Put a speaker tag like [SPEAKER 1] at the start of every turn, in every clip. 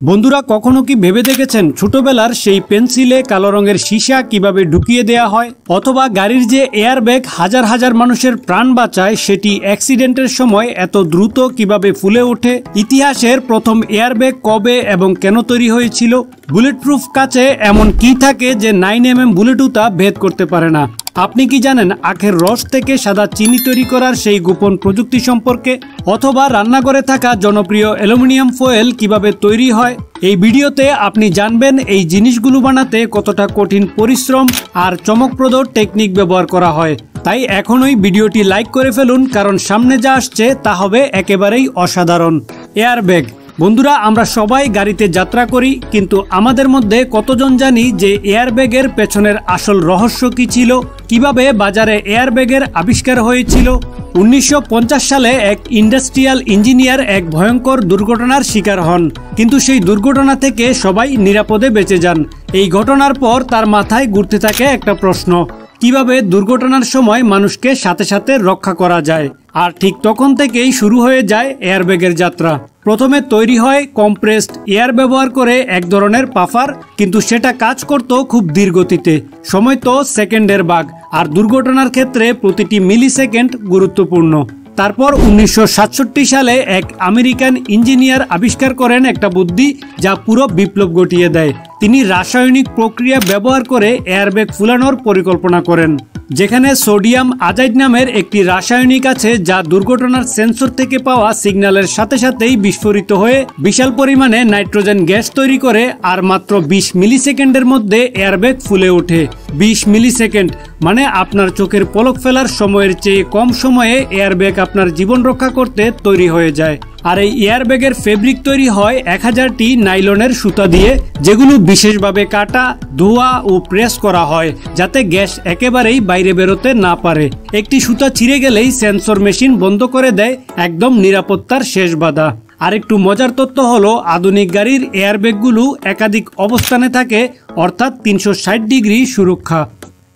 [SPEAKER 1] বন্ধুরা কখনো কি ভেবে দেখেছেন ছোটবেলার সেই পেন্সিলে কালো রঙের সীসা কিভাবে ঢুকিয়ে দেয়া হয়, অথবা গাড়ির যে এয়ারব্যাগ হাজার হাজার মানুষের প্রাণ বাঁচায় সেটি অ্যাক্সিডেন্টের সময় এত দ্রুত কিভাবে ফুলে ওঠে, ইতিহাসের প্রথম এয়ারব্যাগ কবে এবং কেন তৈরি হয়েছিল, বুলেট প্রুফ কাচে এমন কি থাকে যে 9mm বুলেটও তা ভেদ করতে পারে না। আপনি কি জানেন আখের রস থেকে সাদা চিনি তৈরি করার সেই গোপন প্রযুক্তি সম্পর্কে, অথবা রান্নাঘরে থাকা জনপ্রিয় অ্যালুমিনিয়াম ফয়েল কিভাবে তৈরি হয়? এই ভিডিওতে আপনি জানবেন এই জিনিসগুলো বানাতে কতটা কঠিন পরিশ্রম আর চমকপ্রদ টেকনিক ব্যবহার করা হয়। তাই এখনই ভিডিওটি লাইক করে ফেলুন, কারণ সামনে যা আসছে তা হবে একেবারেই অসাধারণ। এয়ারব্যাগ। বন্ধুরা, আমরা সবাই গাড়িতে যাত্রা করি, কিন্তু আমাদের মধ্যে কতজন জানি যে এয়ারব্যাগের পেছনের আসল রহস্য কি ছিল, কিভাবে বাজারে এয়ারব্যাগের আবিষ্কার হয়েছিল? 1950 সালে এক ইন্ডাস্ট্রিয়াল ইঞ্জিনিয়ার এক ভয়ঙ্কর দুর্ঘটনার শিকার হন, কিন্তু সেই দুর্ঘটনা থেকে সবাই নিরাপদে বেঁচে যান। এই ঘটনার পর তার মাথায় ঘুরতে থাকে একটা প্রশ্ন, কিভাবে দুর্ঘটনার সময় মানুষকে সাথে সাথে রক্ষা করা যায়। আর ঠিক তখন থেকেই শুরু হয়ে যায় এয়ারব্যাগের যাত্রা। প্রথমে তৈরি হয় কম্প্রেসড এয়ার ব্যবহার করে এক ধরনের পাফার, কিন্তু সেটা কাজ করত খুব ধীর গতিতে, সময় তো সেকেন্ডের ভাগ, আর দুর্ঘটনার ক্ষেত্রে প্রতিটি মিলি সেকেন্ড গুরুত্বপূর্ণ। তারপর 1967 সালে এক আমেরিকান ইঞ্জিনিয়ার আবিষ্কার করেন একটা বুদ্ধি যা পুরো বিপ্লব ঘটিয়ে দেয়। তিনি রাসায়নিক প্রক্রিয়া ব্যবহার করে এয়ারব্যাগ ফুলানোর পরিকল্পনা করেন, যেখানে সোডিয়াম আজাইড নামের একটি রাসায়নিক আছে যা দুর্ঘটনার সেন্সর থেকে পাওয়া সিগন্যালের সাথে সাথেই বিস্ফোরিত হয়ে বিশাল পরিমাণে নাইট্রোজেন গ্যাস তৈরি করে, আর মাত্র 20 মিলিসেকেন্ডের মধ্যে এয়ারব্যাগ ফুলে ওঠে। 20 মিলিসেকেন্ড মানে আপনার চোখের পলক ফেলার সময়ের চেয়ে কম সময়ে এয়ারব্যাগ আপনার জীবন রক্ষা করতে তৈরি হয়ে যায়। আর এই এয়ারব্যাগের ফেব্রিক তৈরি হয় 1000টি নাইলনের সুতা দিয়ে, যেগুলো বিশেষভাবে কাটা, ধোয়া ও প্রেস করা হয় যাতে গ্যাস একেবারেই বাইরে বেরোতে না পারে। একটি সুতা ছিঁড়ে গেলেই সেন্সর মেশিন বন্ধ করে দেয়, একদম নিরাপত্তার শেষ বাধা। আরেকটু মজার তথ্য হলো, আধুনিক গাড়ির এয়ারব্যাগগুলো একাধিক অবস্থানে থাকে, অর্থাৎ 360 ডিগ্রি সুরক্ষা।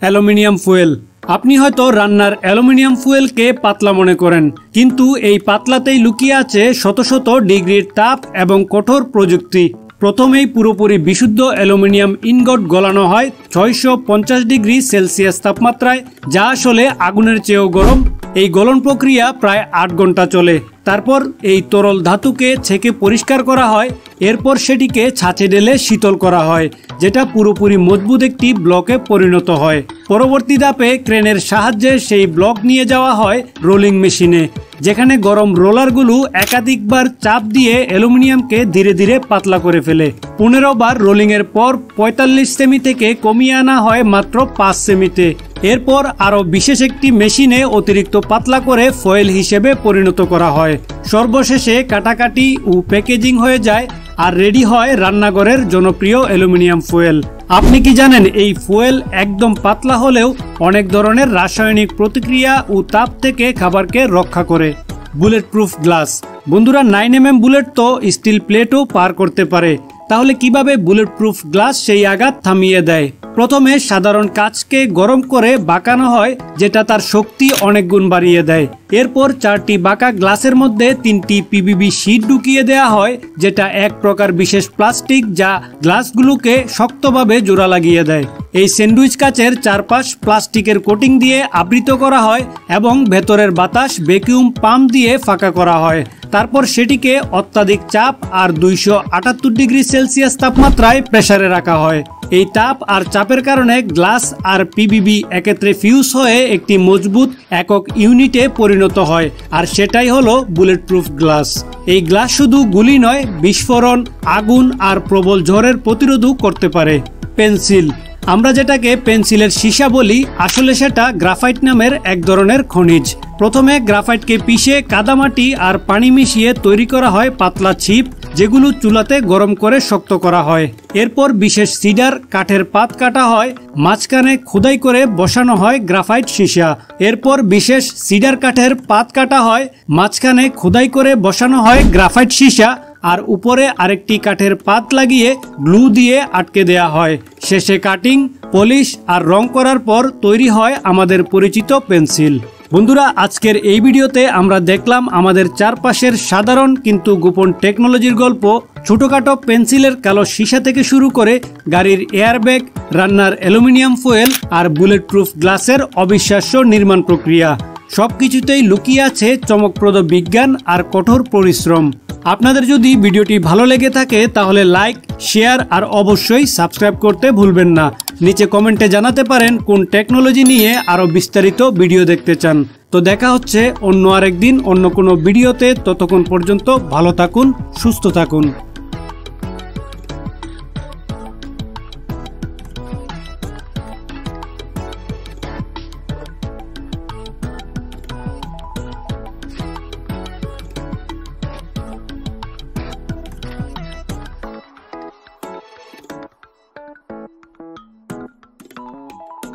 [SPEAKER 1] Aluminium fuel. আপনি হয়তো রান্নার অ্যালুমিনিয়াম ফুয়েলকে পাতলা মনে করেন, কিন্তু এই পাতলাতেই লুকিয়ে আছে শত শত ডিগ্রির তাপ এবং কঠোর প্রযুক্তি। প্রথমেই পুরোপুরি বিশুদ্ধ অ্যালুমিনিয়াম ইনগট গলানো হয় 650 ডিগ্রি সেলসিয়াস তাপমাত্রায়, যা আসলে আগুনের চেয়েও গরম। এই গলন প্রক্রিয়া প্রায় 8 ঘন্টা চলে। তারপর এই তরল ধাতুকে ছেঁকে পরিষ্কার করা হয়, এরপর সেটিকে ছাঁচে ঢেলে শীতল করা হয়, যেটা পুরোপুরি মজবুত একটি ব্লকে পরিণত হয়। পরবর্তী ধাপে ক্রেনের সাহায্যে সেই ব্লক নিয়ে যাওয়া হয় রোলিং মেশিনে, যেখানে গরম রোলারগুলো একাধিকবার চাপ দিয়ে অ্যালুমিনিয়ামকে ধীরে ধীরে পাতলা করে ফেলে। 15 বার রোলিংয়ের পর 45 সেমি থেকে কমিয়ে আনা হয় মাত্র 5 সেমিতে। এরপর আরও বিশেষ একটি মেশিনে অতিরিক্ত পাতলা করে ফয়েল হিসেবে পরিণত করা হয়। সর্বশেষে কাটাকাটি ও প্যাকেজিং হয়ে যায়, আর রেডি হয় রান্নাঘরের জনপ্রিয় অ্যালুমিনিয়াম ফুয়েল। আপনি কি জানেন এই ফুয়েল একদম পাতলা হলেও অনেক ধরনের রাসায়নিক প্রতিক্রিয়া ও তাপ থেকে খাবারকে রক্ষা করে। Bullet proof glass. বন্ধুরা, 9mm বুলেট তো স্টিল প্লেটও পার করতে পারে, তাহলে কিভাবে বুলেট প্রুফ গ্লাস সেই আঘাত থামিয়ে দেয়? প্রথমে সাধারণ কাচকে গরম করে বাঁকানো হয়, যেটা তার শক্তি অনেক গুণ বাড়িয়ে দেয়। এরপর 4টি বাঁকা গ্লাসের মধ্যে 3টি পিভিবি শীট ঢুকিয়ে দেওয়া হয়, যেটা এক প্রকার বিশেষ প্লাস্টিক যা গ্লাসগুলোকে শক্তভাবে জোড়া লাগিয়ে দেয়। এই স্যান্ডউইচ কাচের চারপাশ প্লাস্টিকের কোটিং দিয়ে আবৃত করা হয় এবং ভেতরের বাতাস ভ্যাকুয়াম পাম্প দিয়ে ফাঁকা করা হয়। তারপর সেটিকে অত্যাধিক চাপ আর 278 ডিগ্রি সেলসিয়াস তাপমাত্রায় প্রেসারে রাখা হয়। এই তাপ আর চাপের কারণে গ্লাস আর পিভিবি একত্রে ফিউজ হয়ে একটি মজবুত একক ইউনিটে পরিণত হয়, আর সেটাই হলো বুলেট প্রুফ গ্লাস। এই গ্লাস শুধু গুলি নয়, বিস্ফোরণ, আগুন আর প্রবল ঝড়ের প্রতিরোধও করতে পারে। পেন্সিল। আমরা যেটাকে পেন্সিলের সীসা বলি, আসলে সেটা গ্রাফাইট নামের এক ধরনের খনিজ। প্রথমে গ্রাফাইটকে পিষে কাদামাটি আর পানি মিশিয়ে তৈরি করা হয় পাতলা ছিপ, যেগুলো চুলাতে গরম করে শক্ত করা হয়। এরপর বিশেষ সিডার কাঠের পাত কাটা হয়, মাঝখানে খোদাই করে বসানো হয় গ্রাফাইট সীসা। এরপর বিশেষ সিডার কাঠের পাত কাটা হয়, মাঝখানে খোদাই করে বসানো হয় গ্রাফাইট সীসা, আর উপরে আরেকটি কাঠের পাত লাগিয়ে গ্লু দিয়ে আটকে দেয়া হয়। শেষে কাটিং, পলিশ আর রং করার পর তৈরি হয় আমাদের পরিচিত পেন্সিল। বন্ধুরা, আজকের এই ভিডিওতে আমরা দেখলাম আমাদের চারপাশের সাধারণ কিন্তু গোপন টেকনোলজির গল্প। ছোটখাটো পেন্সিলের কালো সীসা থেকে শুরু করে গাড়ির এয়ারব্যাগ, রান্নার অ্যালুমিনিয়াম ফয়েল আর বুলেট প্রুফ গ্লাসের অবিশ্বাস্য নির্মাণ প্রক্রিয়া। সবকিছুতেই লুকিয়ে আছে চমকপ্রদ বিজ্ঞান আর কঠোর পরিশ্রম। আপনাদের যদি ভিডিওটি ভালো লেগে থাকে তাহলে লাইক, শেয়ার আর অবশ্যই সাবস্ক্রাইব করতে ভুলবেন না। নিচে কমেন্টে জানাতে পারেন কোন টেকনোলজি নিয়ে আরও বিস্তারিত ভিডিও দেখতে চান। তো দেখা হচ্ছে অন্য আরেকদিন অন্য কোনো ভিডিওতে। ততক্ষণ পর্যন্ত ভালো থাকুন, সুস্থ থাকুন।